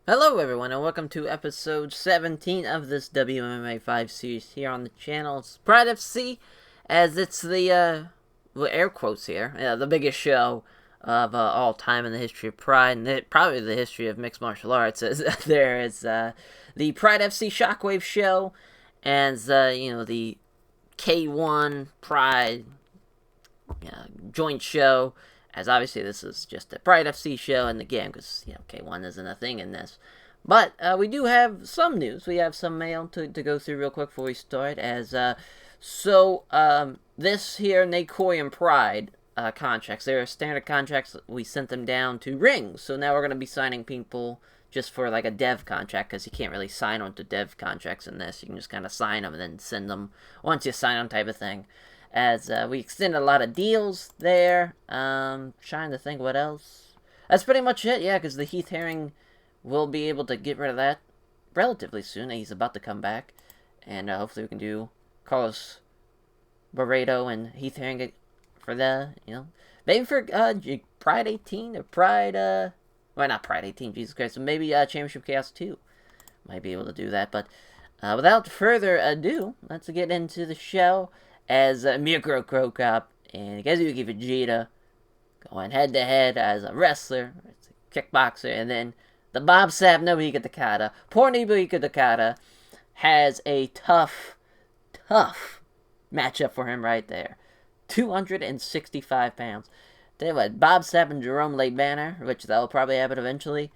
Hello everyone and welcome to episode 17 of this WMMA 5 series here on the channel. It's Pride FC, as it's the, air quotes here, the biggest show of all time in the history of Pride, and probably the history of mixed martial arts, as there is the Pride FC Shockwave show, and, the K1 Pride joint show, as obviously this is just a Pride FC show in the game, because, K1 isn't a thing in this. But we do have some news. We have some mail to go through real quick before we start, as, this here, Nakoyan Pride contracts, they're standard contracts. We sent them down to Ring, so now we're going to be signing people just for, like, a dev contract, because you can't really sign on to dev contracts in this. You can just kind of sign them and then send them once you sign them type of thing. As we extended a lot of deals there. Trying to think what else. That's pretty much it, yeah, because the Heath Herring will be able to get rid of that relatively soon. He's about to come back. And hopefully we can do Carlos Barreto and Heath Herring for the, maybe for Pride 18 or Pride, well, not Pride 18, Jesus Christ, but maybe Championship Chaos 2 might be able to do that. But without further ado, let's get into the show. As Mirko Cro Cop and Kazuki Fujita going head-to-head as a wrestler, as a kickboxer, and then the Bob Sapp Nobuhiko Takada. Poor Nobuhiko Takada has a tough matchup for him right there. 265 pounds. Tell you what, Bob Sapp and Jerome Lebanner, which they'll probably happen eventually,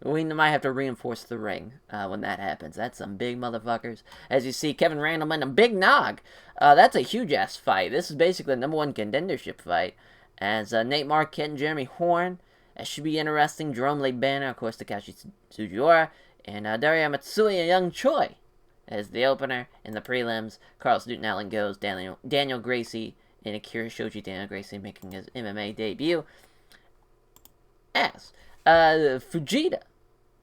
we might have to reinforce the ring when that happens. That's some big motherfuckers. As you see, Kevin Randleman and Big Nog. That's a huge-ass fight. This is basically the number one contendership fight. As Nate Marquette and Jeremy Horn. That should be interesting. Jerome Lebanner, of course, Takashi Sojiaro. And Daria Matsui and Young Choi as the opener. In the prelims, Carlos Newton Allen goes. Daniel Gracie and Akira Shoji. Daniel Gracie making his MMA debut. As Fujita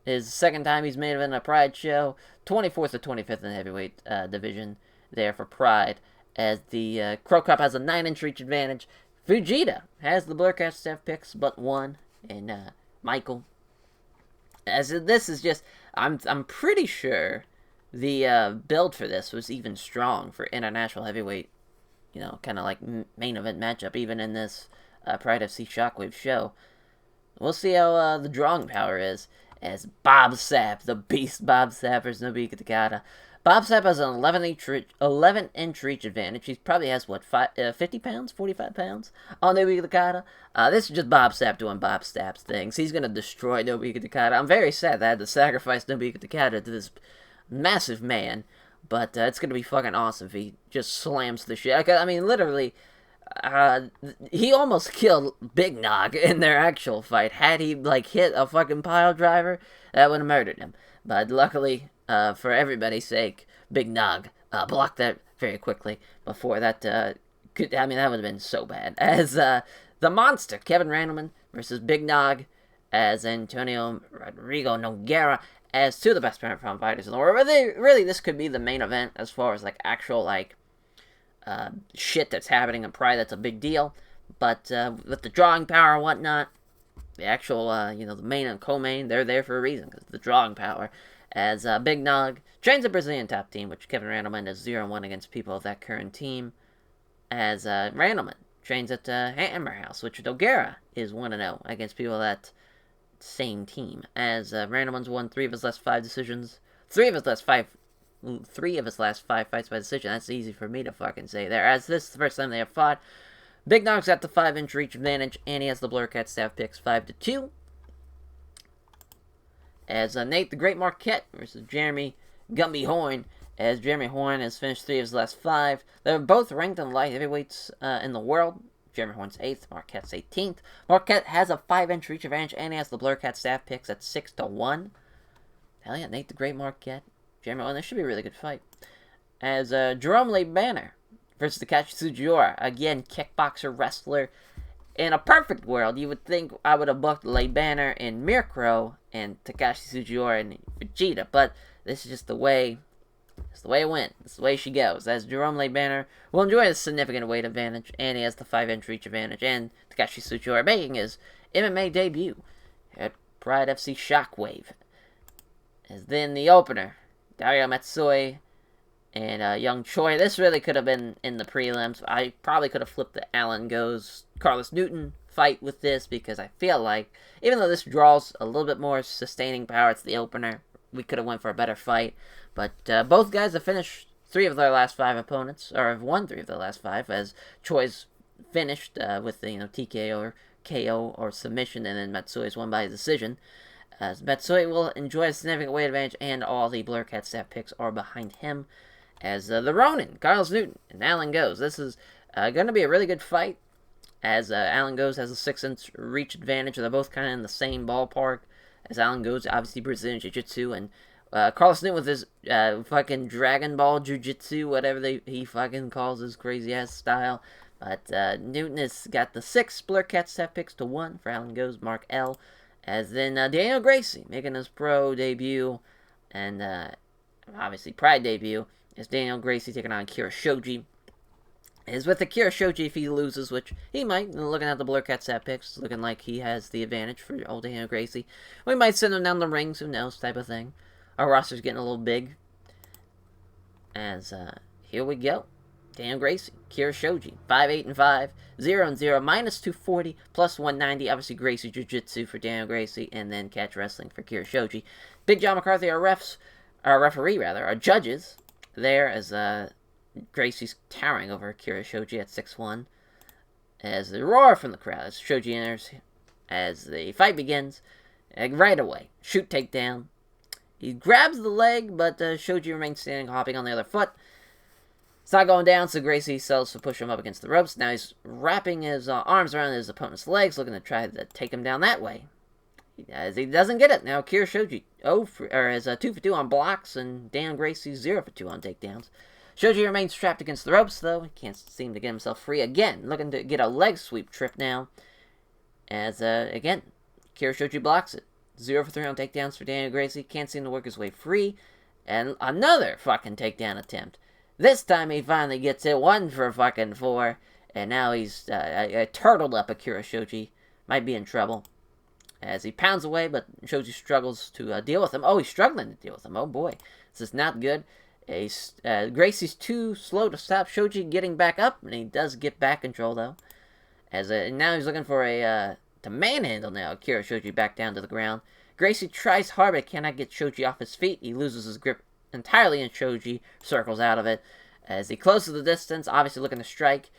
is the second time he's made it in a Pride show. 24th to 25th in the heavyweight division there for Pride. As the Cro Cop has a 9-inch reach advantage. Fujita has the Blurcat staff picks, but one. And Michael. As this is just, I'm pretty sure the build for this was even strong for international heavyweight, kind of like main event matchup, even in this Pride FC Shockwave show. We'll see how the drawing power is, as Bob Sapp, the beast Bob Sapp versus Nobuhiko Takada. Bob Sapp has an 11-inch reach advantage. He probably has, 50 pounds, 45 pounds on Nobuhiko Takada. This is just Bob Sapp doing Bob Sapp's things. He's going to destroy Nobuhiko Takada. I'm very sad that I had to sacrifice Nobuhiko Takada to this massive man, but it's going to be fucking awesome if he just slams the shit. I mean, literally, he almost killed Big Nog in their actual fight. Had he, hit a fucking pile driver, that would have murdered him. But luckily, for everybody's sake, Big Nog blocked that very quickly before that that would have been so bad. As the monster, Kevin Randleman versus Big Nog, as Antonio Rodrigo Nogueira, as two of the best pound fighters in the world. Really, this could be the main event as far as, actual, shit that's happening in Pride that's a big deal. But with the drawing power and whatnot, the actual, the main and co-main, they're there for a reason, because the drawing power. As Big Nog trains a Brazilian top team, which Kevin Randleman is 0-1 against people of that current team. As Randleman trains at Hammer House, which Nogueira is 1-0 against people of that same team. As Randleman's won 3 of his last 5 decisions. 3 of his last 5 fights by decision. That's easy for me to fucking say there. As this is the first time they have fought. Big Nog's got the 5-inch reach advantage, and he has the Blurcat staff picks 5-2. As Nate the Great Marquette versus Jeremy Gumby Horn, as Jeremy Horn has finished 3 of his last 5. They're both ranked in light heavyweights in the world. Jeremy Horn's 8th, Marquette's 18th. Marquette has a 5-inch reach advantage, and he has the Blurcat staff picks at 6-1. Hell yeah, Nate the Great Marquette. Jeremy Horn, this should be a really good fight. As Jerome Lebanner versus Takashi Sojiaro, again, kickboxer, wrestler. In a perfect world, you would think I would have booked Lebanner and Mirko and Takashi Sojiaro and Fujita, but this is just the way it went. It's the way she goes. As Jerome Lebanner will enjoy a significant weight advantage, and he has the 5-inch reach advantage, and Takashi Sojiaro making his MMA debut at Pride FC Shockwave. As then the opener, Dario Matsui and young Choi. This really could have been in the prelims. I probably could have flipped the Alan Goes Carlos Newton fight with this, because I feel like, even though this draws a little bit more sustaining power, it's the opener, we could have went for a better fight. But both guys have finished 3 of their last 5 opponents, or have won 3 of their last 5, as Choi's finished with the TKO or KO or submission, and then Matsui's won by decision. As Matsui will enjoy a significant weight advantage, and all the Blur Cat staff picks are behind him. As the Ronin, Carlos Newton, and Alan Goes. This is going to be a really good fight, as Alan Goes has a 6-inch reach advantage. They're both kind of in the same ballpark, as Alan Goes, obviously Brazilian Jiu-Jitsu, and Carlos Newton with his fucking Dragon Ball Jiu-Jitsu, whatever he fucking calls his crazy-ass style. But Newton has got the 6 Blur Cat staff picks to 1 for Alan Goes, Mark L. As then Daniel Gracie, making his pro debut, and obviously Pride debut, is Daniel Gracie taking on Kira Shoji. Is with the Kira Shoji, if he loses, which he might, looking at the Blur Cat stat picks, looking like he has the advantage for old Daniel Gracie. We might send him down the rings, who knows, type of thing. Our roster's getting a little big. As, here we go. Daniel Gracie, Kira Shoji, 5-8-5, 0-0, minus 240, plus 190. Obviously, Gracie Jiu-Jitsu for Daniel Gracie, and then Catch Wrestling for Kira Shoji. Big John McCarthy, our referee, our judges, there, as Gracie's towering over Kira Shoji at 6'1". As the roar from the crowd as Shoji enters, as the fight begins, right away, shoot takedown. He grabs the leg, but Shoji remains standing, hopping on the other foot. It's not going down, so Gracie sells to push him up against the ropes. Now he's wrapping his arms around his opponent's legs, looking to try to take him down that way. As he doesn't get it, now Kira Shoji has 2 for 2 on blocks, and Dan Gracie 0 for 2 on takedowns. Shoji remains trapped against the ropes, though. He can't seem to get himself free. Again, looking to get a leg sweep trip now. As, again, Kira Shoji blocks it. 0 for 3 on takedowns for Daniel Gracie. Can't seem to work his way free. And another fucking takedown attempt. This time he finally gets it. 1 for fucking 4. And now he's turtled up Akira Shoji. Might be in trouble. As he pounds away, but Shoji struggles to deal with him. Oh, he's struggling to deal with him. Oh boy. This is not good. Gracie's too slow to stop Shoji getting back up. And he does get back control, though. As now he's looking for to manhandle now Akira Shoji back down to the ground. Gracie tries hard, but cannot get Shoji off his feet. He loses his grip entirely, and Shoji circles out of it. As he closes the distance, obviously looking to strike.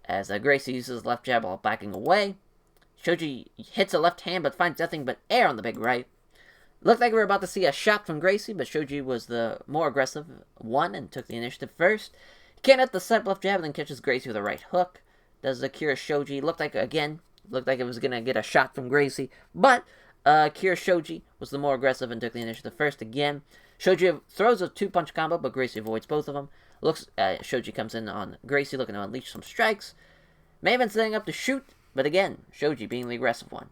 As Gracie uses his left jab while backing away. Shoji hits a left hand, but finds nothing but air on the big right. Looked like we were about to see a shot from Gracie, but Shoji was the more aggressive one and took the initiative first. He can't hit the set left jab, and then catches Gracie with a right hook. Does Akira Shoji looked like it was going to get a shot from Gracie, but Akira Shoji was the more aggressive and took the initiative first again. Shoji throws a 2-punch combo, but Gracie avoids both of them. Shoji comes in on Gracie, looking to unleash some strikes. May have been setting up to shoot, but again, Shoji being the aggressive one.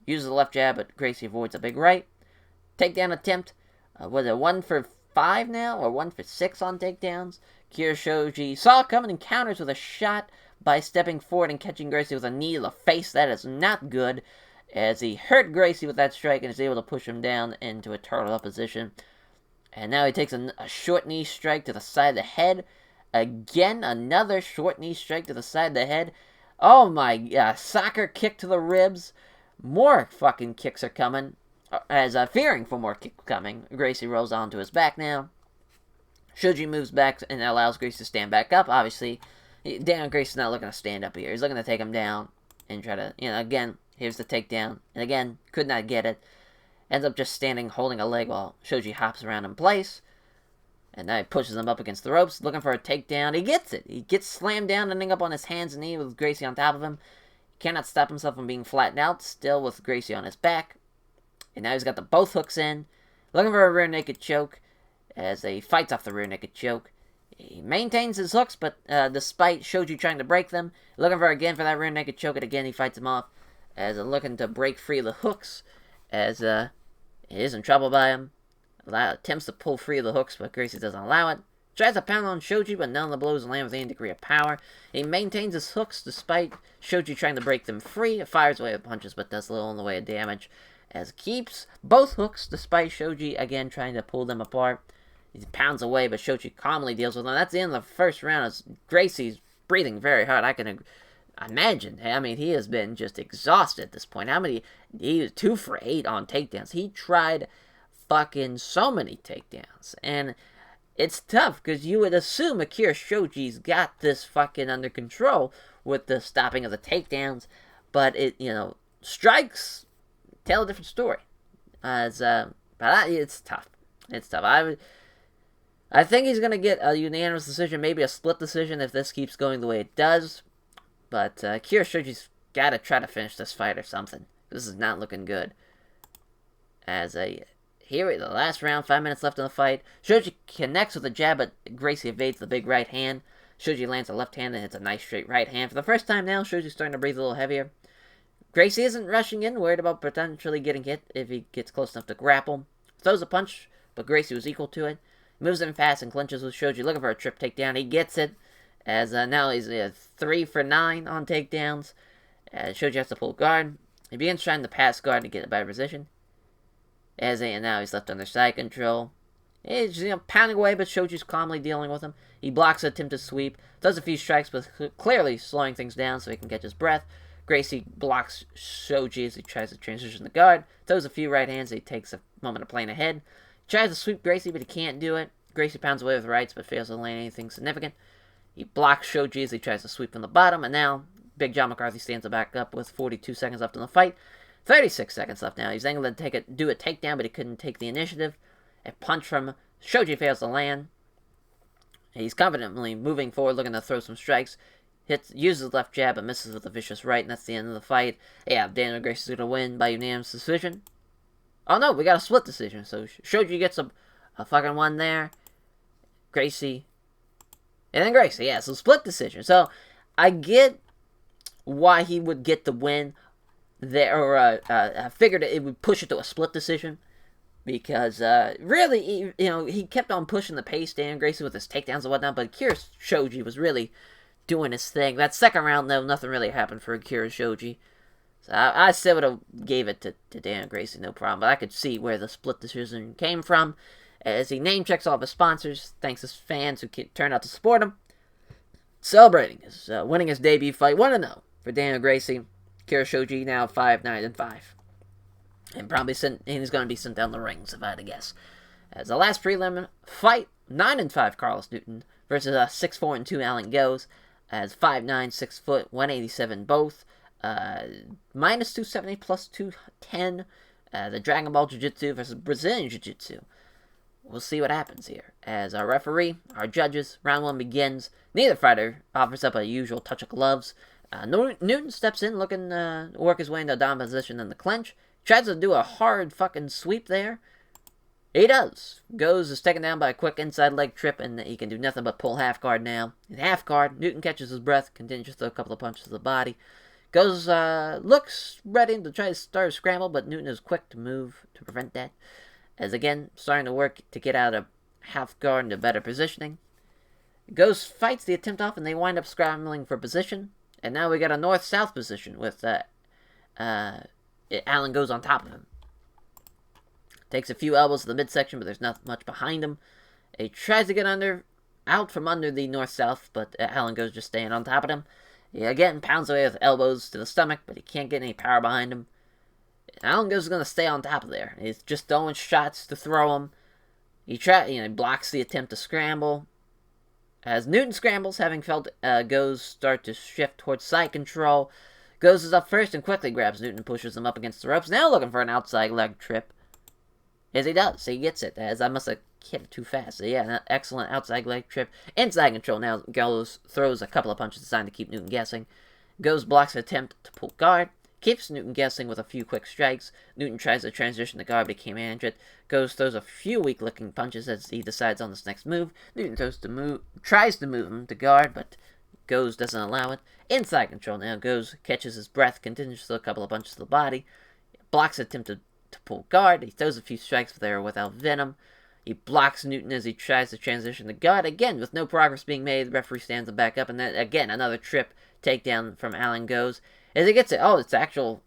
Uses the left jab, but Gracie avoids a big right. Takedown attempt. Was it 1 for 5 now, or 1 for 6 on takedowns? Kira Shoji saw it coming and counters with a shot by stepping forward and catching Gracie with a knee to the face. That is not good, as he hurt Gracie with that strike and is able to push him down into a turtle up position. And now he takes a short knee strike to the side of the head. Again, another short knee strike to the side of the head. Oh my, soccer kick to the ribs. More fucking kicks are coming. As fearing for more kicks coming, Gracie rolls onto his back now. Shoji moves back and allows Gracie to stand back up. Obviously, Daniel Gracie's not looking to stand up here. He's looking to take him down and try to, again, here's the takedown. And again, could not get it. Ends up just standing, holding a leg while Shoji hops around in place. And now he pushes him up against the ropes, looking for a takedown. He gets it. He gets slammed down, ending up on his hands and knees with Gracie on top of him. He cannot stop himself from being flattened out, still with Gracie on his back. And now he's got the both hooks in, looking for a rear naked choke, as he fights off the rear naked choke. He maintains his hooks, but despite Shoji trying to break them, looking for again for that rear naked choke, and again he fights him off, as looking to break free of the hooks, as he is in trouble by him. Attempts to pull free of the hooks, but Gracie doesn't allow it. Tries to pound on Shoji, but none of the blows land with any degree of power. He maintains his hooks despite Shoji trying to break them free. It fires away with punches, but does little in the way of damage. As keeps both hooks despite Shoji again trying to pull them apart. He pounds away, but Shoji calmly deals with them. That's the end of the first round as Gracie's breathing very hard. I can imagine. I mean, he has been just exhausted at this point. He was 2 for 8 on takedowns. He tried fucking so many takedowns. And it's tough, because you would assume Akira Shoji's got this fucking under control with the stopping of the takedowns. But strikes tell a different story. It's tough. It's tough. I think he's going to get a unanimous decision, maybe a split decision if this keeps going the way it does. But Akira Shoji's got to try to finish this fight or something. This is not looking good. Here, the last round, 5 minutes left in the fight. Shoji connects with a jab, but Gracie evades the big right hand. Shoji lands a left hand and hits a nice straight right hand. For the first time now, Shoji's starting to breathe a little heavier. Gracie isn't rushing in, worried about potentially getting hit if he gets close enough to grapple. Throws a punch, but Gracie was equal to it. Moves in fast and clinches with Shoji, looking for a trip takedown. He gets it, as now he's 3 for 9 on takedowns. Shoji has to pull guard. He begins trying to pass guard to get a better position. Now he's left under side control. He's pounding away, but Shoji's calmly dealing with him. He blocks an attempted sweep, does a few strikes, but clearly slowing things down so he can catch his breath. Gracie blocks Shoji as he tries to transition the guard, throws a few right hands. He takes a moment to plan ahead. Tries to sweep Gracie, but he can't do it. Gracie pounds away with rights, but fails to land anything significant. He blocks Shoji as he tries to sweep from the bottom, and now Big John McCarthy stands back up with 42 seconds left in the fight. 36 seconds left now. He's able to do a takedown, but he couldn't take the initiative. A punch from Shoji fails to land. He's confidently moving forward, looking to throw some strikes. Uses left jab, but misses with a vicious right, and that's the end of the fight. Yeah, Daniel Gracie's going to win by unanimous decision. Oh no, we got a split decision. So Shoji gets a fucking one there. Gracie. And then Gracie, yeah, so split decision. So I get why he would get the win there, or I figured it would push it to a split decision. Because, really, he kept on pushing the pace, Dan Gracie, with his takedowns and whatnot, but Akira Shoji was really doing his thing. That second round, though, nothing really happened for Akira Shoji. So I still would have gave it to Dan Gracie, no problem. But I could see where the split decision came from, as he name-checks all of his sponsors, thanks his fans who turned out to support him. Celebrating his winning his debut fight, 1-0 for Daniel Gracie. Akira Shoji now 5-9-5. And he's going to be sent down the rings, if I had to guess. As the last prelim fight, 9-5 Carlos Newton versus 6-4-2 Alan Goes. As 5'9", 6 foot, 187 both. Minus 270 plus 210. The Dragon Ball Jiu-Jitsu versus Brazilian Jiu-Jitsu. We'll see what happens here. As our referee, our judges, round 1 begins. Neither fighter offers up a usual touch of gloves. Newton steps in, looking to work his way into a dominant position in the clinch. Tries to do a hard fucking sweep there. He does. Goes is taken down by a quick inside leg trip, and he can do nothing but pull half guard now. In half guard, Newton catches his breath, continues to throw a couple of punches to the body. Goes, looks ready to try to start a scramble, but Newton is quick to move to prevent that. As again, starting to work to get out of half guard into better positioning. Goes fights the attempt off, and they wind up scrambling for position. And now we got a north-south position with Allen goes on top of him. Takes a few elbows to the midsection, but there's not much behind him. He tries to get out from under the north-south, but Allen goes just staying on top of him. He again pounds away with elbows to the stomach, but he can't get any power behind him. Allen goes going to stay on top of there. He's just throwing shots to throw him. He blocks the attempt to scramble. As Newton scrambles, having felt Goes start to shift towards side control. Goes is up first and quickly grabs Newton and pushes him up against the ropes. Now looking for an outside leg trip. As he does. He gets it. As I must have hit it too fast. So yeah, an excellent outside leg trip. Inside control. Now Goes throws a couple of punches designed to keep Newton guessing. Goes blocks an attempt to pull guard. Keeps Newton guessing with a few quick strikes. Newton tries to transition to guard, but he can't manage it. Goes throws a few weak-looking punches as he decides on this next move. Newton tries to move him to guard, but Goes doesn't allow it. Inside control now. Goes catches his breath, continues to throw a couple of punches to the body. Blocks an attempt to pull guard. He throws a few strikes there without venom. He blocks Newton as he tries to transition to guard. Again, with no progress being made, the referee stands him back up, and then, again, another trip takedown from Alan goes. As he gets it, it's actual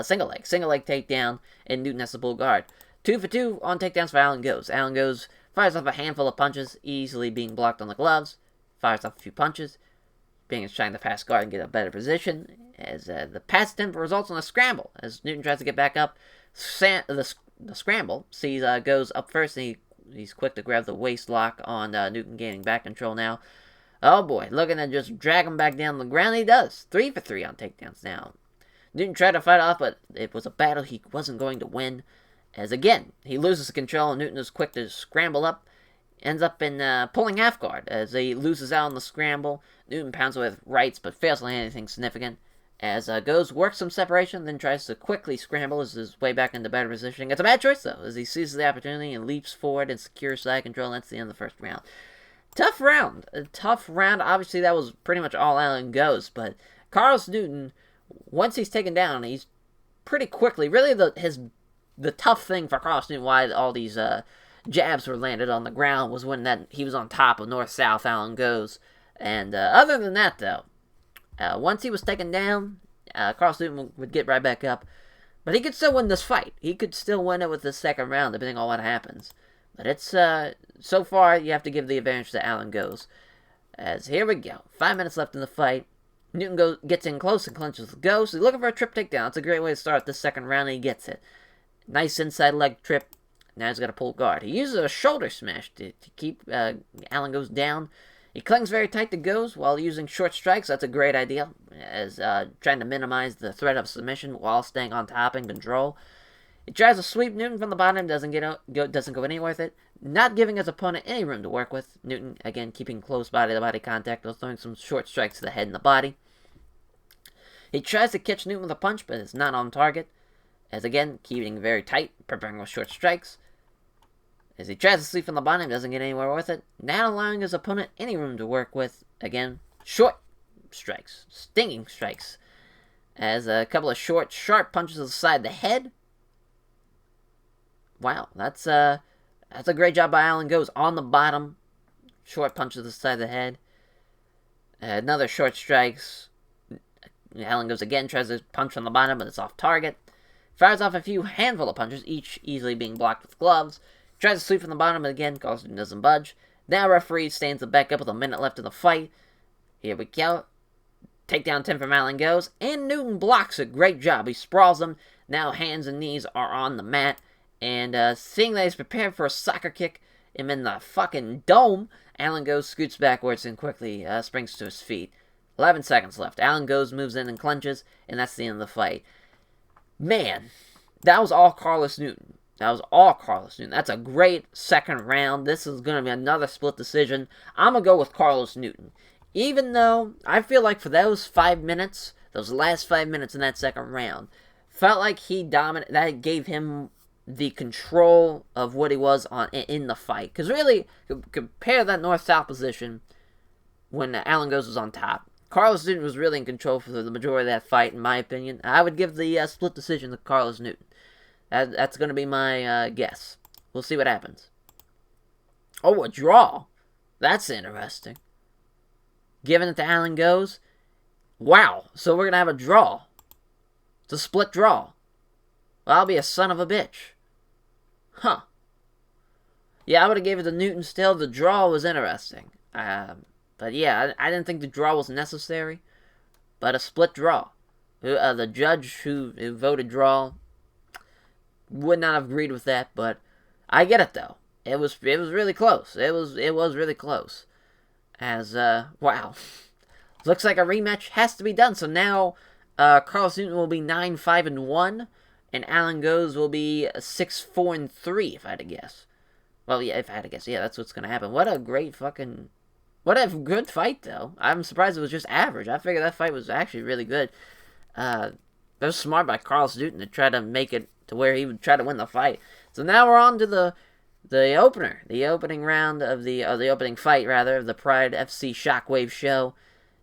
single leg takedown, and Newton has to pull guard. 2 for 2 on takedowns for Alan goes. Alan goes, fires off a handful of punches, easily being blocked on the gloves, fires off a few punches, being trying to pass guard and get a better position, as the pass attempt results in a scramble, as Newton tries to get back up. The scramble goes up first, and he's quick to grab the waist lock on Newton, gaining back control now. Oh boy, looking to just drag him back down the ground. He does. 3 for 3 on takedowns now. Newton tried to fight off, but it was a battle he wasn't going to win. As again, he loses control, and Newton is quick to scramble up. Ends up in pulling half guard as he loses out on the scramble. Newton pounds with rights, but fails to land anything significant. As goes, works some separation, then tries to quickly scramble as his way back into better positioning. It's a bad choice, though, as he seizes the opportunity and leaps forward and secures side control. That's the end of the first round. Tough round. A tough round. Obviously, that was pretty much all Alan goes, but Carlos Newton, once he's taken down, he's pretty quickly, really the tough thing for Carlos Newton, why all these jabs were landed on the ground, was when he was on top of North-South Alan goes. And other than that, though, once he was taken down, Carlos Newton would get right back up. But he could still win this fight. He could still win it with the second round, depending on what happens. But it's, so far, you have to give the advantage to Alan goes. As here we go. 5 minutes left in the fight. Newton gets in close and clinches with goes. He's looking for a trip takedown. It's a great way to start the second round, and he gets it. Nice inside leg trip. Now he's got to pull guard. He uses a shoulder smash to keep Alan goes down. He clings very tight to goes while using short strikes. That's a great idea, as trying to minimize the threat of submission while staying on top and control. He tries to sweep Newton from the bottom, doesn't go anywhere with it, not giving his opponent any room to work with. Newton, again, keeping close body-to-body contact while throwing some short strikes to the head and the body. He tries to catch Newton with a punch, but it's not on target, as again, keeping very tight, preparing with short strikes. As he tries to sweep from the bottom, doesn't get anywhere with it, not allowing his opponent any room to work with. Again, short strikes, stinging strikes, as a couple of short, sharp punches to the side of the head. Wow, that's a great job by Alan goes on the bottom. Short punches to the side of the head. Another short strikes. Alan goes again, tries to punch from the bottom, but it's off target. Fires off a few handful of punches, each easily being blocked with gloves. Tries to sweep from the bottom, but again, Carlos Newton doesn't budge. Now referee stands him back up with a minute left in the fight. Here we go. Takedown 10 from Alan goes, and Newton blocks it. Great job. He sprawls him. Now hands and knees are on the mat. And seeing that he's prepared for a soccer kick him in the fucking dome, Alan goes, scoots backwards, and quickly springs to his feet. 11 seconds left. Alan goes, moves in and clinches, and that's the end of the fight. Man, that was all Carlos Newton. That's a great second round. This is going to be another split decision. I'm going to go with Carlos Newton. Even though I feel like for those 5 minutes, those last 5 minutes in that second round, felt like he dominated. That gave him the control of what he was in the fight. Because really, compare that north-south position when Alan goes was on top. Carlos Newton was really in control for the majority of that fight, in my opinion. I would give the split decision to Carlos Newton. That's going to be my guess. We'll see what happens. Oh, a draw. That's interesting. Giving it to Alan goes. Wow. So we're going to have a draw. It's a split draw. Well, I'll be a son of a bitch. Huh. Yeah, I would have gave it to Newton still. The draw was interesting. But yeah, I didn't think the draw was necessary. But a split draw. The judge who voted draw would not have agreed with that, but I get it though. It was really close. It was really close. As wow, looks like a rematch has to be done. So now, Carlos Newton will be 9-5-1, and Alan goes will be 6-4-3. If I had to guess. Well, yeah, if I had to guess, yeah, that's what's gonna happen. What a good fight though. I'm surprised it was just average. I figured that fight was actually really good. That was smart by Carlos Newton to try to make it to where he would try to win the fight. So now we're on to the opener, the opening round of the opening fight rather of the Pride FC Shockwave show.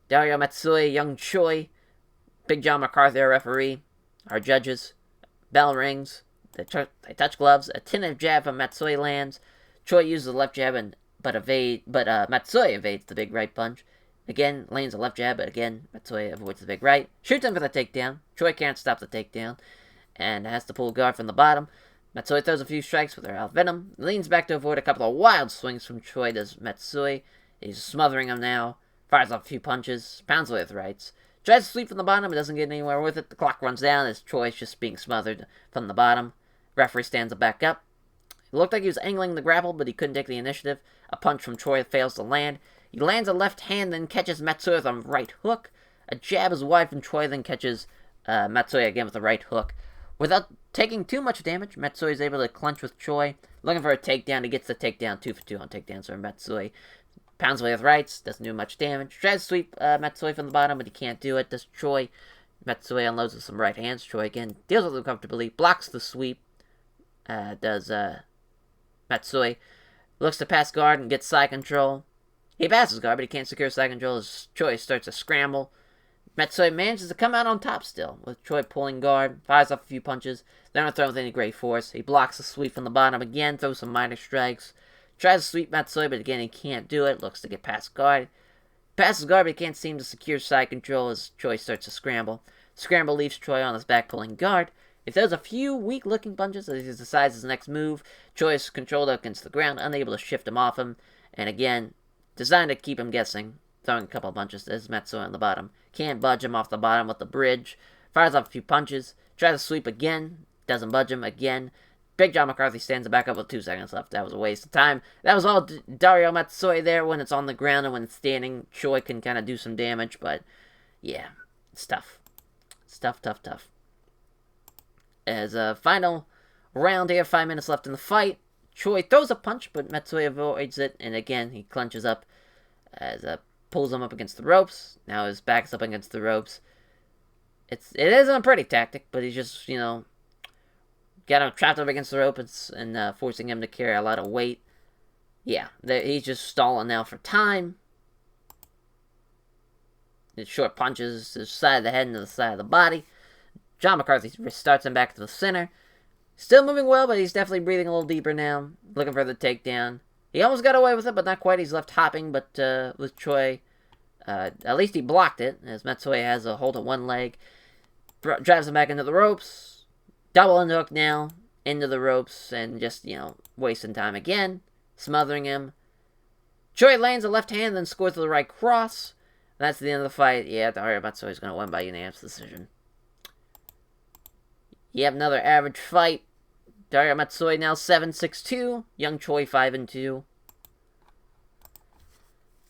Dario Matsui, young Choi, Big John McCarthy, our referee, our judges. Bell rings. They touch gloves. A tentative jab from Matsui lands. Choi uses the left jab, but Matsui evades the big right punch. Again, lands a left jab, but again, Matsui avoids the big right. Shoots him for the takedown. Choi can't stop the takedown, and has to pull guard from the bottom. Matsui throws a few strikes with her out venom, leans back to avoid a couple of wild swings from Choi to Matsui. He's smothering him now, fires off a few punches, pounds away with rights. Tries to sweep from the bottom, but doesn't get anywhere with it. The clock runs down as Choi's just being smothered from the bottom. Referee stands him back up. It looked like he was angling the grapple, but he couldn't take the initiative. A punch from Choi fails to land. He lands a left hand, then catches Matsui with a right hook. A jab is wide from Choi, then catches Matsui again with a right hook. Without taking too much damage, Matsui is able to clinch with Choi. Looking for a takedown, he gets the takedown, 2 for 2 on takedowns from Matsui. Pounds away with rights, doesn't do much damage. Tries to sweep Matsui from the bottom, but he can't do it. Does Choi. Matsui unloads with some right hands. Choi again deals with him comfortably, blocks the sweep. Does Matsui. Looks to pass guard and gets side control. He passes guard, but he can't secure side control as Choi starts to scramble. Matsui manages to come out on top still, with Choi pulling guard, fires off a few punches. They're not throwing with any great force. He blocks the sweep from the bottom again, throws some minor strikes. Tries to sweep Matsui, but again he can't do it. Looks to get past guard. Passes guard, but he can't seem to secure side control as Choi starts to scramble. Scramble leaves Choi on his back pulling guard. If there's a few weak-looking punches as he decides his next move, Choi is controlled up against the ground, unable to shift him off him. And again, designed to keep him guessing, throwing a couple of punches. There's Matsui on the bottom. Can't budge him off the bottom with the bridge. Fires off a few punches. Tries to sweep again. Doesn't budge him again. Big John McCarthy stands back up with 2 seconds left. That was a waste of time. That was all Dario Matsui there when it's on the ground, and when it's standing, Choi can kind of do some damage, but yeah, it's tough. It's tough. As a final round here, 5 minutes left in the fight. Choi throws a punch, but Matsui avoids it, and again, he clenches up as pulls him up against the ropes. Now his back is up against the ropes. It isn't a pretty tactic, but he's just, got him trapped up against the rope and forcing him to carry a lot of weight. Yeah, he's just stalling now for time. His short punches to the side of the head and to the side of the body. John McCarthy starts him back to the center. Still moving well, but he's definitely breathing a little deeper now. Looking for the takedown. He almost got away with it, but not quite. He's left hopping, but with Choi, at least he blocked it, as Matsui has a hold of one leg. Drives him back into the ropes. Double underhook now. Into the ropes, and just, wasting time again. Smothering him. Choi lands a left hand, then scores to the right cross. That's the end of the fight. Yeah, Dario Matsui's going to win by unanimous decision. You have another average fight. Dario Matsui now 7-6-2. Young Choi 5-2.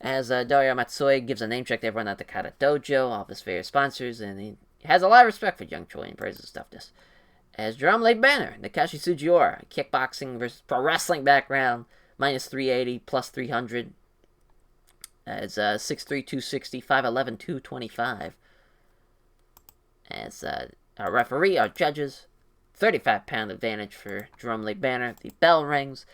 As Dario Matsui gives a name check to everyone at the Takada Dojo, all of his favorite sponsors, and he has a lot of respect for young Choi and praises his toughness. As Lebanner, Nakashi Sugiura, kickboxing versus pro wrestling background, minus 380, plus 300. As 6'3", 260, 5'11", 225. As our referee, our judges, 35-pound advantage for Jerome Lebanner. The bell rings.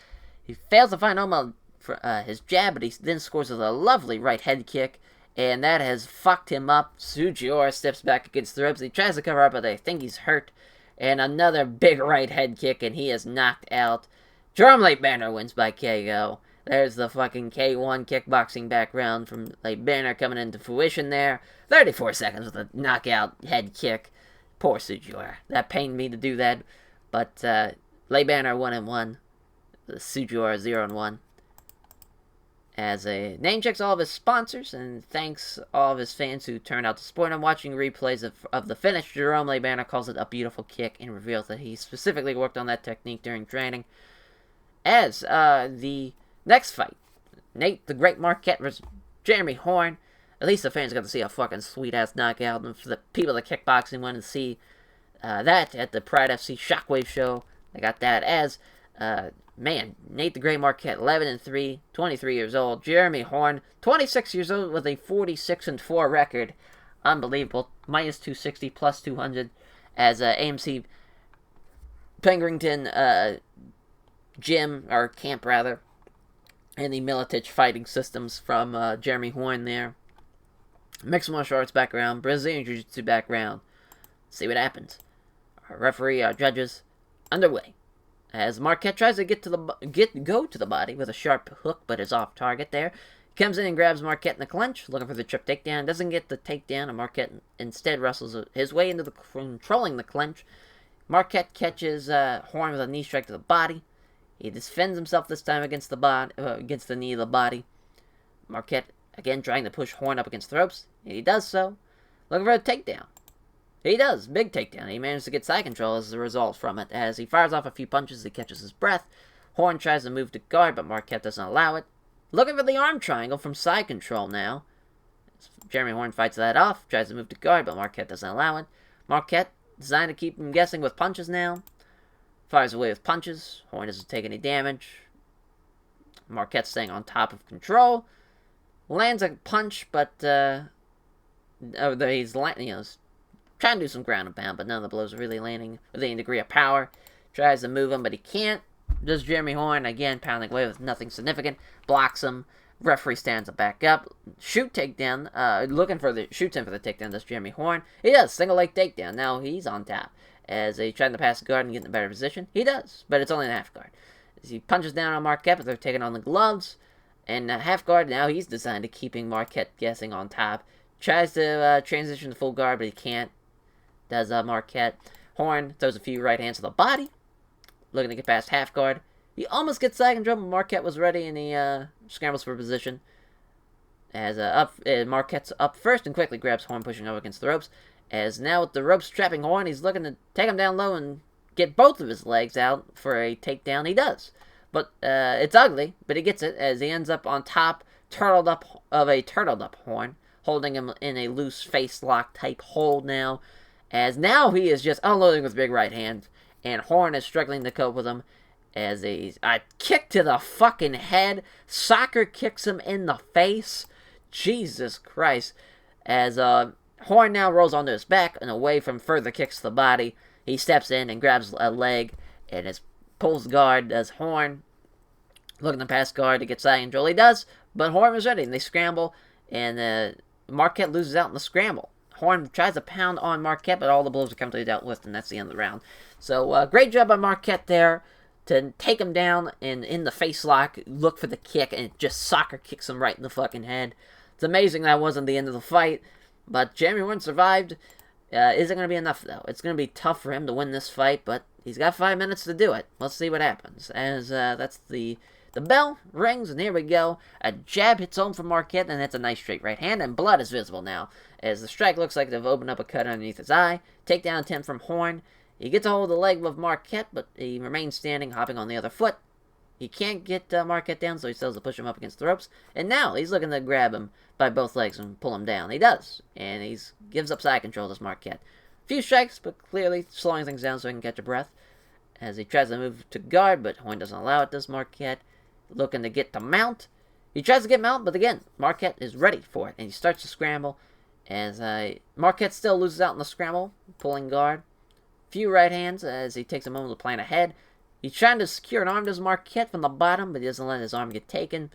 He fails to find home for his jab, but he then scores with a lovely right head kick, and that has fucked him up. Sugiura steps back against the ropes. He tries to cover up, but I think he's hurt. And another big right head kick, and he is knocked out. Jerome Lebanner wins by KO. There's the fucking K1 kickboxing background from Lebanner coming into fruition there. 34 seconds with a knockout head kick. Poor Sugiura. That pained me to do that. But Lebanner 1-1. Sugiura 0-1. As a name checks all of his sponsors and thanks all of his fans who turned out to support him. Watching replays of the finish, Jerome Lebanner calls it a beautiful kick and reveals that he specifically worked on that technique during training. As the next fight, Nate the Great Marquette versus Jeremy Horn. At least the fans got to see a fucking sweet-ass knockout, and for the people that kickboxing wanted to see that at the Pride FC Shockwave show, they got that. As Nate the Great Marquette, 11-3, 23 years old. Jeremy Horn, 26 years old with a 46-4 record. Unbelievable. Minus 260, plus 200. As AMC Pengerington gym, or camp rather, and the Militich fighting systems from Jeremy Horn there. Mixed martial arts background, Brazilian Jiu-Jitsu background. See what happens. Our referee, our judges, underway. As Marquette tries to go to the body with a sharp hook, but is off target there. Comes in and grabs Marquette in the clinch, looking for the trip takedown. Doesn't get the takedown, and Marquette instead wrestles his way into controlling the clinch. Marquette catches Horn with a knee strike to the body. He defends himself this time against the knee of the body. Marquette again trying to push Horn up against the ropes, and he does so. Looking for a takedown. He does, big takedown. He managed to get side control as a result from it. As he fires off a few punches, he catches his breath. Horn tries to move to guard, but Marquette doesn't allow it. Looking for the arm triangle from side control now. Jeremy Horn fights that off, tries to move to guard, but Marquette doesn't allow it. Marquette, designed to keep him guessing with punches now. Fires away with punches. Horn doesn't take any damage. Marquette staying on top of control. Lands a punch, but he's trying to do some ground and pound, but none of the blows are really landing with any degree of power. Tries to move him, but he can't. Does Jeremy Horn, again, pounding away with nothing significant. Blocks him. Referee stands him back up. Shoot takedown. Shoots in for the takedown. Does Jeremy Horn. He does. Single leg takedown. Now he's on top. As he's trying to pass the guard and get in a better position. He does, but it's only an half guard. As he punches down on Marquette, but they're taking on the gloves. And half guard, now he's designed to keeping Marquette guessing on top. Tries to transition to full guard, but he can't. Does Marquette. Horn throws a few right hands to the body. Looking to get past half guard. He almost gets side control, but Marquette was ready, and he scrambles for position. As Marquette's up first and quickly grabs Horn, pushing up against the ropes. As now with the ropes trapping Horn, he's looking to take him down low and get both of his legs out for a takedown. He does. But it's ugly, but he gets it as he ends up on top, turtled up Horn, holding him in a loose face lock type hold now. As now he is just unloading with big right hand. And Horn is struggling to cope with him as a kick to the fucking head. Soccer kicks him in the face. Jesus Christ. As Horn now rolls onto his back and away from further kicks to the body. He steps in and grabs a leg and pulls guard. Does Horn. Looking to pass guard to get side control. He does, but Horn was ready and they scramble. And Marquette loses out in the scramble. Horn tries to pound on Marquette, but all the blows are comfortably dealt with, and that's the end of the round. So, great job by Marquette there to take him down and in the face lock, look for the kick, and it just soccer kicks him right in the fucking head. It's amazing that wasn't the end of the fight, but Jeremy Horn survived. Isn't going to be enough, though. It's going to be tough for him to win this fight, but he's got 5 minutes to do it. Let's see what happens. As that's the bell rings, and here we go. A jab hits home from Marquette, and that's a nice straight right hand, and blood is visible now. As the strike looks like they've opened up a cut underneath his eye. Takedown attempt from Horn. He gets a hold of the leg of Marquette, but he remains standing, hopping on the other foot. He can't get Marquette down, so he still has to push him up against the ropes. And now he's looking to grab him by both legs and pull him down. He does, and he gives up side control to Marquette. Few strikes, but clearly slowing things down so he can catch a breath. As he tries to move to guard, but Horn doesn't allow it, does Marquette. Looking to get to mount. He tries to get mount, but again, Marquette is ready for it, and he starts to scramble. As Marquette still loses out in the scramble, pulling guard. Few right hands as he takes a moment to plan ahead. He's trying to secure an arm to Marquette from the bottom, but he doesn't let his arm get taken.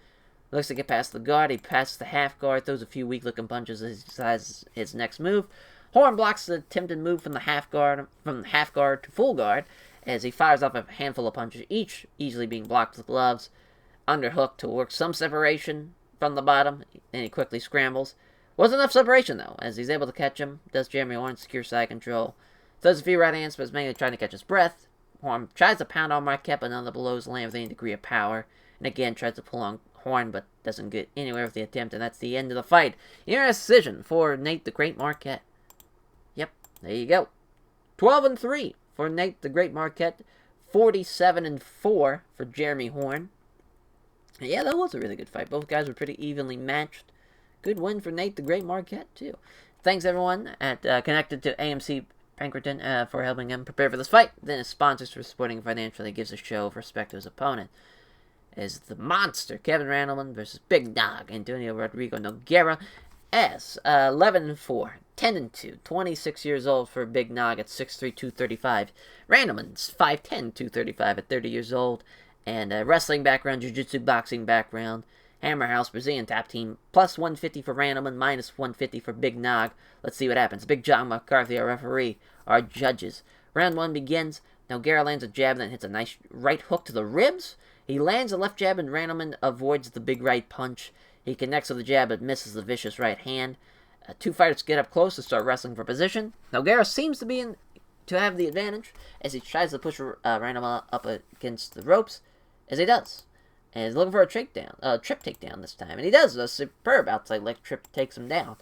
Looks to get past the guard. He passes the half guard, throws a few weak-looking punches as he decides his next move. Horn blocks the attempted move from half guard to full guard, as he fires off a handful of punches, each easily being blocked with gloves. Underhook to work some separation from the bottom, and he quickly scrambles. Wasn't enough separation, though, as he's able to catch him. Does Jeremy Horn secure side control. Throws a few right hands, but is mainly trying to catch his breath. Horn tries to pound on Marquette, but none of the blows land with any degree of power. And again, tries to pull on Horn, but doesn't get anywhere with the attempt, and that's the end of the fight. Unanimous decision for Nate the Great Marquette. Yep, there you go. 12-3 for Nate the Great Marquette. 47-4 for Jeremy Horn. Yeah, that was a really good fight. Both guys were pretty evenly matched. Good win for Nate the Great Marquette, too. Thanks, everyone, connected to AMC Pinkerton for helping him prepare for this fight. Then his sponsors for supporting financially gives a show with respect to his opponent. Is the monster Kevin Randleman versus Big Dog Antonio Rodrigo Nogueira. As 11-4, 10-2, 26 years old for Big Nog at 6'3", 235. Randleman's 5'10", 235 at 30 years old. And wrestling background, jiu-jitsu boxing background. Hammer House Brazilian top team. Plus 150 for Randleman, minus 150 for Big Nog. Let's see what happens. Big John McCarthy, our referee, our judges. Round 1 begins. Nogueira lands a jab and then hits a nice right hook to the ribs. He lands a left jab and Randleman avoids the big right punch. He connects with the jab but misses the vicious right hand. Two fighters get up close to start wrestling for position. Nogueira seems to have the advantage as he tries to push Randleman up against the ropes, as he does. And he's looking for a trip takedown this time. And he does. A superb outside leg trip takes him down,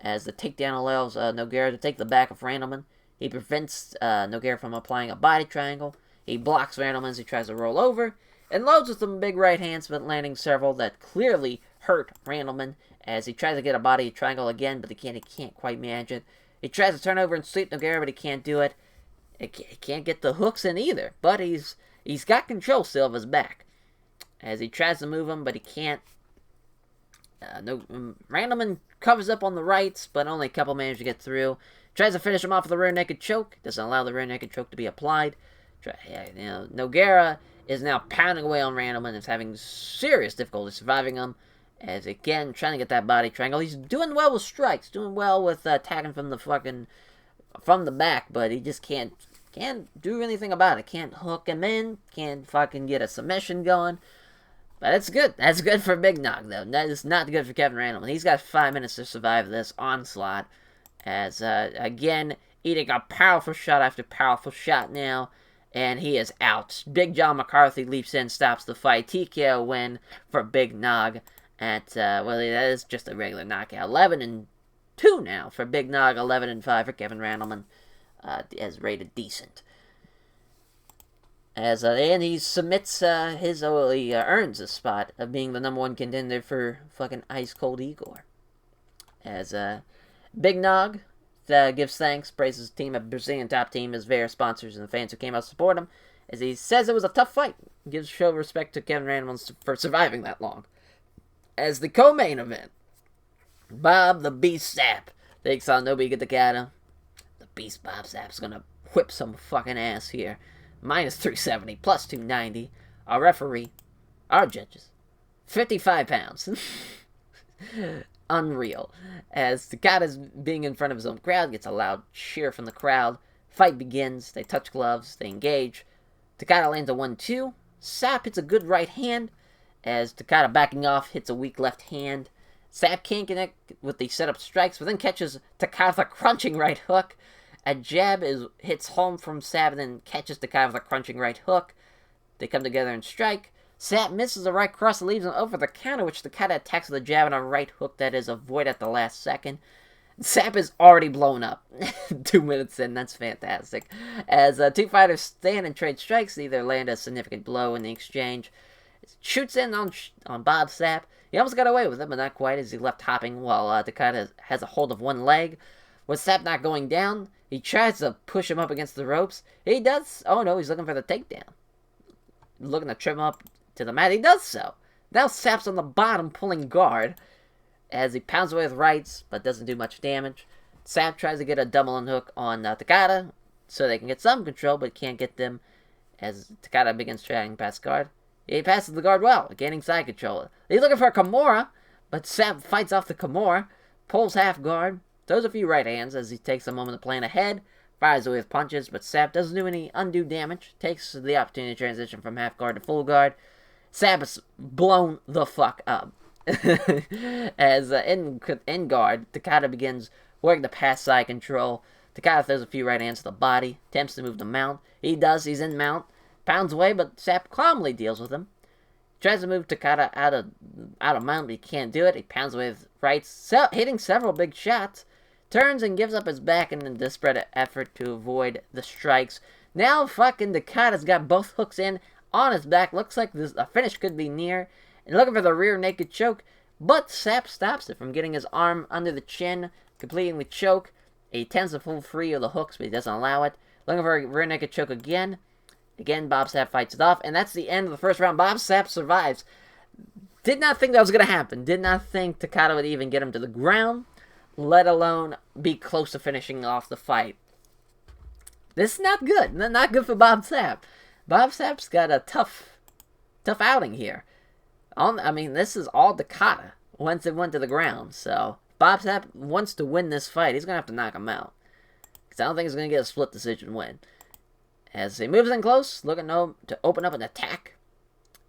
as the takedown allows Nogueira to take the back of Randleman. He prevents Nogueira from applying a body triangle. He blocks Randleman as he tries to roll over, and loads with some big right hands, but landing several that clearly hurt Randleman as he tries to get a body triangle again, but he can't quite manage it. He tries to turn over and sweep Nogueira, but he can't do it. He can't get the hooks in either, but he's got control still of his back, as he tries to move him, but he can't. Randleman covers up on the rights, but only a couple manage to get through. Tries to finish him off with a rear naked choke. Doesn't allow the rear naked choke to be applied. Nogueira is now pounding away on Randleman and is having serious difficulty surviving him. As again, trying to get that body triangle. He's doing well with strikes, doing well with attacking from the back, but he just can't do anything about it. Can't hook him in. Can't fucking get a submission going. But that's good. That's good for Big Nog, though. That is not good for Kevin Randleman. He's got 5 minutes to survive this onslaught. As, again, eating a powerful shot after powerful shot now. And he is out. Big John McCarthy leaps in, stops the fight. TKO win for Big Nog. That is just a regular knockout. 11-2 now for Big Nog. 11-5 for Kevin Randleman. As rated decent. And he submits he earns a spot of being the #1 contender for fucking Ice Cold Igor. As Big Nog gives thanks, praises his team at Brazilian Top Team, his various sponsors, and the fans who came out to support him. As he says it was a tough fight, gives show respect to Kevin Randleman for surviving that long. As the co-main event, Bob the Beast Sapp takes on Nobuhiko Takada. The Beast Bob Sapp's gonna whip some fucking ass here. Minus 370, plus 290. Our referee, our judges, 55 pounds. Unreal. As Takada's being in front of his own crowd, gets a loud cheer from the crowd. Fight begins. They touch gloves. They engage. Takada lands a 1-2. Sapp hits a good right hand, as Takada backing off hits a weak left hand. Sapp can't connect with the setup strikes, but then catches Takada with a crunching right hook. A jab hits home from Sapp and then catches Takada with a crunching right hook. They come together and strike. Sapp misses a right cross and leaves him over the counter, which Takada attacks with a jab and a right hook that is avoided at the last second. Sapp is already blown up. 2 minutes in, that's fantastic. As two fighters stand and trade strikes, either land a significant blow in the exchange. Shoots in on Bob Sapp. He almost got away with it, but not quite, as he left hopping while Takada has a hold of one leg. With Sapp not going down, he tries to push him up against the ropes. He does. Oh no, he's looking for the takedown. Looking to trim him up to the mat. He does so. Now Sapp's on the bottom pulling guard as he pounds away with rights, but doesn't do much damage. Sapp tries to get a double unhook on Takada so they can get some control, but can't get them as Takada begins trailing past guard. He passes the guard well, gaining side control. He's looking for a Kimura, but Sapp fights off the Kimura, pulls half guard, throws a few right hands as he takes a moment to plan ahead, fires away with punches, but Sapp doesn't do any undue damage, takes the opportunity to transition from half guard to full guard. Sapp is blown the fuck up. As in guard, Takada begins working to pass side control. Takada throws a few right hands to the body, attempts to move the mount. He does, he's in mount, pounds away, but Sapp calmly deals with him. Tries to move Takada out of mount, but he can't do it. He pounds away with rights, hitting several big shots. Turns and gives up his back in a desperate effort to avoid the strikes. Now fucking Takada's got both hooks in on his back. Looks like a finish could be near. And looking for the rear naked choke. But Sapp stops it from getting his arm under the chin, completing the choke. He attempts to pull free of the hooks, but he doesn't allow it. Looking for a rear naked choke again. Again, Bob Sapp fights it off. And that's the end of the first round. Bob Sapp survives. Did not think that was going to happen. Did not think Takada would even get him to the ground, let alone be close to finishing off the fight. This is not good. Not good for Bob Sapp. Bob Sapp's got a tough outing here. This is all Takada once it went to the ground. So, Bob Sapp wants to win this fight. He's going to have to knock him out. Because I don't think he's going to get a split decision win. As he moves in close, looking to open up an attack.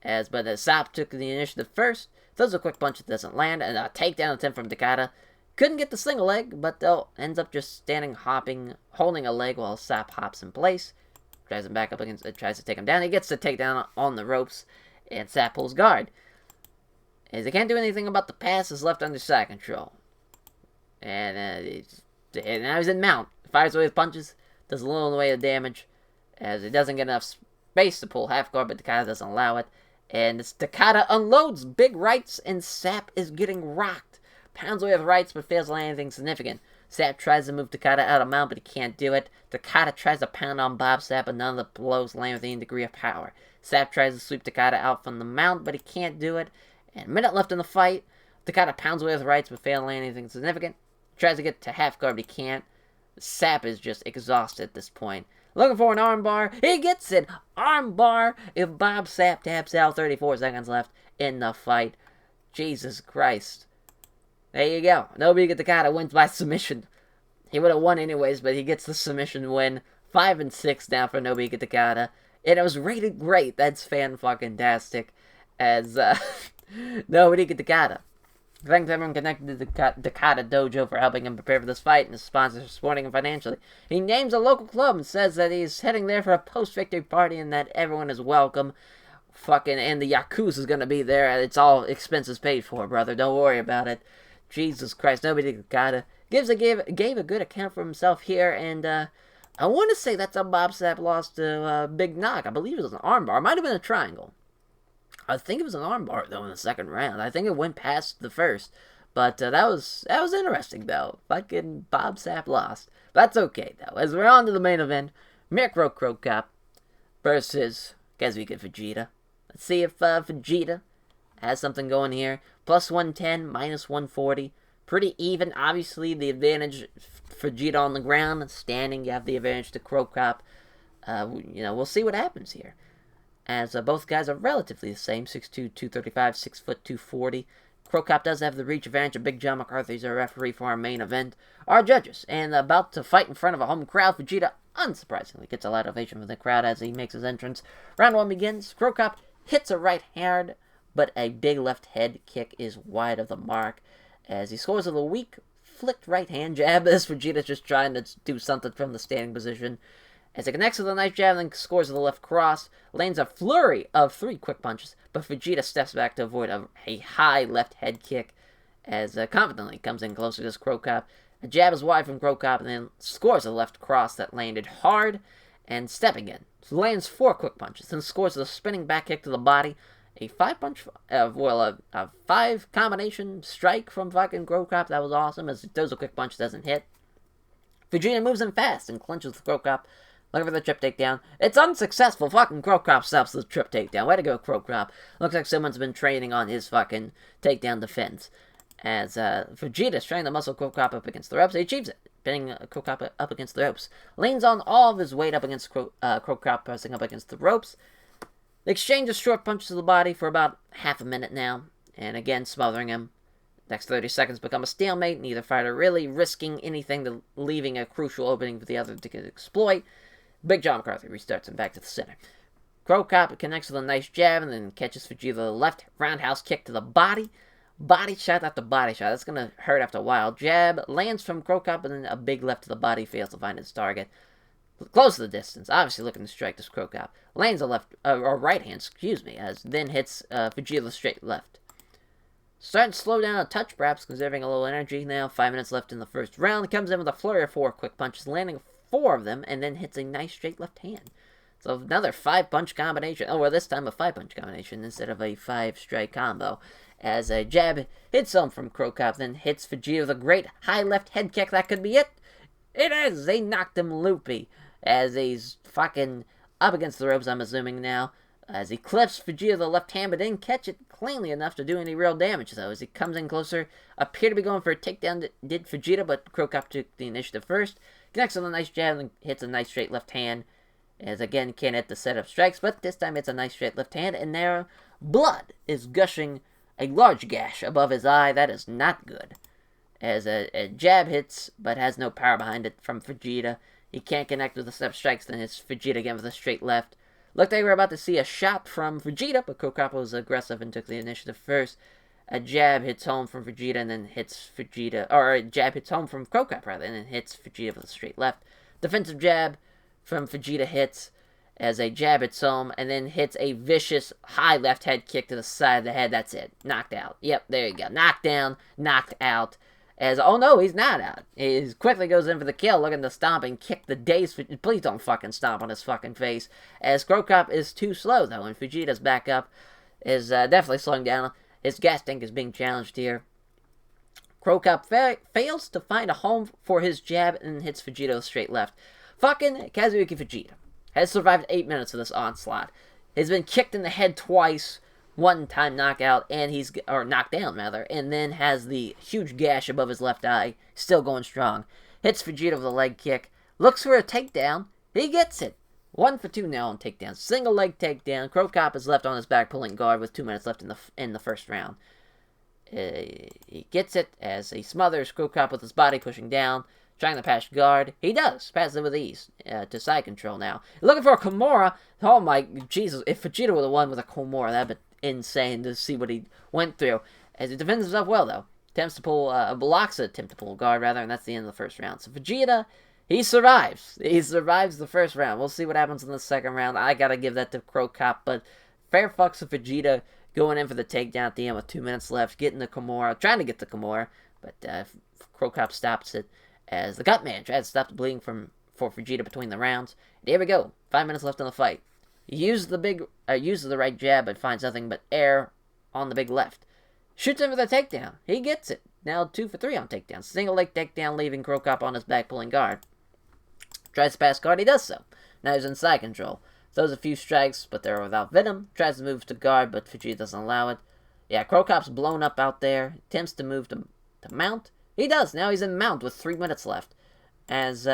But Sapp took the initiative first, throws a quick punch that doesn't land, and a takedown attempt from Takada. Couldn't get the single leg, but though ends up just standing, holding a leg while Sapp hops in place. Tries him back up against, tries to take him down. He gets the takedown on the ropes, and Sapp pulls guard. As he can't do anything about the pass, is left under side control. And now he's in mount. Fires away with punches, does a little in the way of damage, as he doesn't get enough space to pull half guard, but Takada doesn't allow it. And Takada unloads big rights, and Sapp is getting rocked. Pounds away with rights, but fails to land anything significant. Sapp tries to move Takada out of mount, but he can't do it. Takada tries to pound on Bob Sapp, but none of the blows land with any degree of power. Sapp tries to sweep Takada out from the mount, but he can't do it. And a minute left in the fight. Takada pounds away with rights, but fails to land anything significant. Tries to get to half guard, but he can't. Sapp is just exhausted at this point. Looking for an armbar. He gets it. Armbar if Bob Sapp taps out. 34 seconds left in the fight. Jesus Christ. There you go. Nogueira Takada wins by submission. He would have won anyways, but he gets the submission win. 5-6 now for Nogueira Takada. And it was rated great. That's fan-fucking-tastic. As, Nogueira Takada. Thanks everyone connected to the Takada Dojo for helping him prepare for this fight, and his sponsors for supporting him financially. He names a local club and says that he's heading there for a post-victory party and that everyone is welcome. And the Yakuza is gonna be there. It's all expenses paid for, brother. Don't worry about it. Jesus Christ, Nogueira Takada gave a good account for himself here, and I want to say that's how Bob Sapp lost to Big Knock. I believe it was an armbar. It might have been a triangle. I think it was an armbar, though, in the second round. I think it went past the first. But that was interesting, though. Fucking Bob Sapp lost. That's okay, though. As we're on to the main event, Cro Cop versus Kazuchika Fujita. Let's see if Fujita has something going here. Plus 110, minus 140. Pretty even. Obviously, the advantage, Fujita on the ground. Standing, you have the advantage to Cro Cop. We'll see what happens here. As both guys are relatively the same, 6'2", 235, 6 foot 240. Cro Cop does have the reach advantage, and Big John McCarthy's our referee for our main event. Our judges, and about to fight in front of a home crowd, Fujita, unsurprisingly, gets a loud ovation from the crowd as he makes his entrance. Round 1 begins. Cro Cop hits a right hand, but a big left head kick is wide of the mark, as he scores with a weak, flicked right hand jab, as Fujita's just trying to do something from the standing position. As he connects with a nice jab and then scores with a left cross, lands a flurry of 3 quick punches, but Fujita steps back to avoid a high left head kick, as confidently comes in closer to Cro Cop. A jab is wide from Cro Cop and then scores a left cross that landed hard, and stepping in. So lands 4 quick punches, then scores with a spinning back kick to the body. A 5 combination strike from fucking Cro Cop. That was awesome, as those a quick punch doesn't hit. Fujita moves in fast and clinches with Cro Cop. Looking for the trip takedown. It's unsuccessful. Fucking Cro Cop stops the trip takedown. Way to go, Cro Cop. Looks like someone's been training on his fucking takedown defense. As Fujita's trying to muscle Cro Cop up against the ropes. He achieves it, pinning Cro Cop up against the ropes. Leans on all of his weight up against Cro Cop, pressing up against the ropes. They exchange of short punches to the body for about half a minute now. And again, smothering him. Next 30 seconds become a stalemate. Neither fighter really risking anything, to leaving a crucial opening for the other to exploit. Big John McCarthy restarts him back to the center. Cro Cop connects with a nice jab and then catches Fujita the left roundhouse kick to the body. Body shot after body shot. That's going to hurt after a while. Jab lands from Cro Cop and then a big left to the body. Fails to find its target. Close to the distance. Obviously looking to strike this Cro Cop. Lands a right hand, as then hits Fujita straight left. Starting to slow down a touch, perhaps conserving a little energy now. 5 minutes left in the first round. Comes in with a flurry of 4 quick punches, landing 4 of them, and then hits a nice straight left hand. So another 5-punch combination. Oh, well, this time a 5-punch combination instead of a 5-strike combo. As a jab hits some from Cro Cop, then hits Fujita with a great high left head kick. That could be it. It is. They knocked him loopy. As he's fucking up against the ropes, I'm assuming now. As he clips Fujita the left hand, but didn't catch it cleanly enough to do any real damage, though. As he comes in closer, appear to be going for a takedown that did Fujita, but Cro Cop took the initiative first. Connects with a nice jab and hits a nice straight left hand. As again, can't hit the set of strikes, but this time it's a nice straight left hand, and there, blood is gushing, a large gash above his eye. That is not good. As a jab hits, but has no power behind it from Fujita. He can't connect with the step strikes, then hits Fujita again with a straight left. Looked like we were about to see a shot from Fujita, but Cro Cop was aggressive and took the initiative first. A jab hits home from Fujita and then hits Fujita, or a jab hits home from Cro Cop, rather, and then hits Fujita with a straight left. Defensive jab from Fujita hits as a jab hits home and then hits a vicious high left head kick to the side of the head. That's it. Knocked out. Yep, there you go. Knocked down, knocked out. As, oh no, he's not out. He quickly goes in for the kill, looking to stomp and kick the daze. Please don't fucking stomp on his fucking face. As Cro Cop is too slow, though, and Fujita's back up is definitely slowing down. His gas tank is being challenged here. Cro Cop fails to find a home for his jab and hits Fujita with straight left. Fucking Kazuyuki Fujita has survived 8 minutes of this onslaught. He's been kicked in the head twice. One time knockout, and or knocked down rather, and then has the huge gash above his left eye, still going strong. Hits Fujita with a leg kick, looks for a takedown, he gets it. 1 for 2 now on takedown. Single leg takedown. Cro Cop is left on his back pulling guard with 2 minutes left in the first round. He gets it as he smothers Cro Cop with his body pushing down, trying to pass guard. He does. Passes it with ease to side control now. Looking for a Kimura. Oh my Jesus, if Fujita would have won with a Kimura, that'd been insane to see what he went through. As he defends himself well, though. Attempts to pull, blocks an attempt to pull guard, rather, and that's the end of the first round. So Fujita, he survives. He survives the first round. We'll see what happens in the second round. I gotta give that to Cro Cop, but fair fucks to Fujita going in for the takedown at the end with 2 minutes left, getting the Kimura, trying to get the Kimura, but Cro Cop stops it as the Gutman tries to stop the bleeding for Fujita between the rounds. And here we go. 5 minutes left in the fight. He uses the right jab, but finds nothing but air on the big left. Shoots him for the takedown. He gets it. Now 2 for 3 on takedown. Single leg takedown, leaving Cro Cop on his back pulling guard. Tries to pass guard. He does so. Now he's in side control. Throws a few strikes, but they're without venom. Tries to move to guard, but Fujita doesn't allow it. Yeah, Cro Cop's blown up out there. Attempts to move to mount. He does. Now he's in mount with 3 minutes left. As,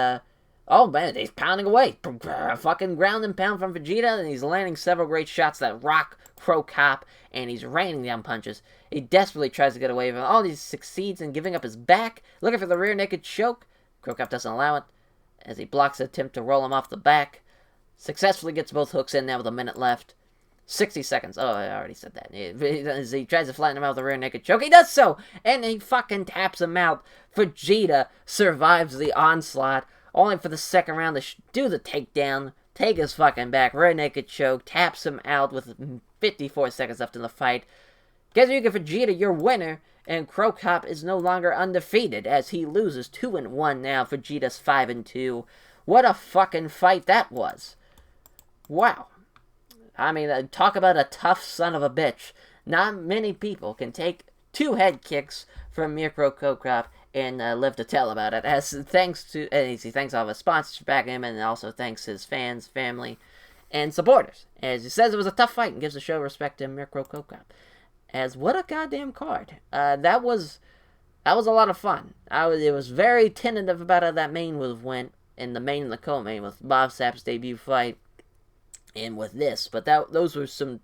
oh man, he's pounding away. Fucking ground and pound from Fujita, and he's landing several great shots that rock Cro Cop, and he's raining down punches. He desperately tries to get away from it. All he succeeds in giving up his back, looking for the rear naked choke. Cro Cop doesn't allow it, as he blocks the attempt to roll him off the back. Successfully gets both hooks in now with a minute left. 60 seconds. Oh, I already said that. As he tries to flatten him out with a rear naked choke, he does so, and he fucking taps him out. Fujita survives the onslaught, only for the second round to do the takedown, take his fucking back, rear naked choke, taps him out with 54 seconds left in the fight. Kazuyuki Fujita, your winner, and Cro Cop is no longer undefeated as he loses 2-1 now. Fujita's 5-2. What a fucking fight that was. Wow. I mean, talk about a tough son of a bitch. Not many people can take 2 head kicks from Cro Cop and live to tell about it. As thanks to, he thanks all of his sponsors for backing him, and also thanks his fans, family, and supporters. As he says it was a tough fight and gives the show respect to Cro Cop. As what a goddamn card. That was a lot of fun. It was very tentative about how that main went, and the main and the co-main with Bob Sapp's debut fight, and with this. But those were some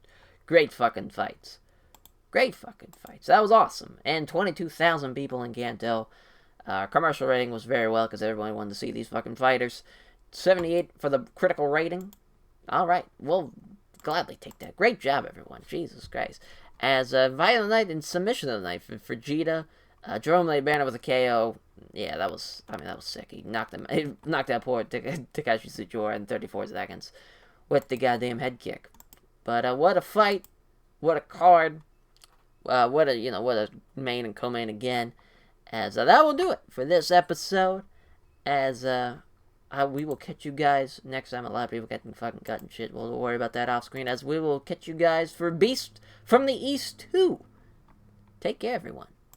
great fucking fights. Great fucking fights. That was awesome. And 22,000 people in Kanto. Our commercial rating was very well because everybody wanted to see these fucking fighters. 78 for the critical rating. Alright, we'll gladly take that. Great job, everyone. Jesus Christ. As Fight of the Night and Submission of the Night for Fujita. Jerome Lebanner with a KO. Yeah, that was sick. He knocked out poor Takashi Sugiura in 34 seconds with the goddamn head kick. But what a fight. What a card. What a main and co-main again. As that will do it for this episode. As we will catch you guys next time. A lot of people getting fucking cut and shit. We'll worry about that off screen. As we will catch you guys for Beast from the East 2. Take care, everyone.